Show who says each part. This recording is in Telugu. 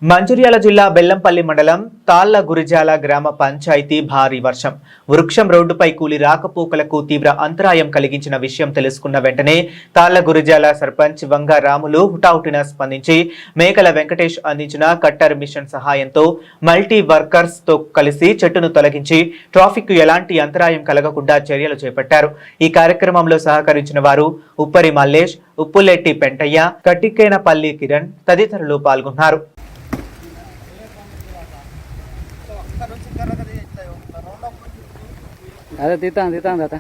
Speaker 1: మంచిర్యాల జిల్లా బెల్లంపల్లి మండలం తాళ్ల గురిజాల గ్రామ పంచాయతీ భారీ వర్షం వృక్షం రోడ్డుపై కూలి రాకపోకలకు తీవ్ర అంతరాయం కలిగించిన విషయం తెలుసుకున్న వెంటనే తాళ్ల గురిజాల సర్పంచ్ వంగ రాములు హుటాహుటిన స్పందించి మేకల వెంకటేష్ అందించిన కట్టర్ మిషన్ సహాయంతో మల్టీ వర్కర్స్ తో కలిసి చెట్టును తొలగించి ట్రాఫిక్ ఎలాంటి అంతరాయం కలగకుండా చర్యలు చేపట్టారు। ఈ కార్యక్రమంలో సహకరించిన వారు ఉప్పరి మల్లేష్, ఉప్పులెట్టి పెంటయ్య, కట్టికేనపల్లి కిరణ్ తదితరులు పాల్గొన్నారు।
Speaker 2: అదే తీతాను దాదా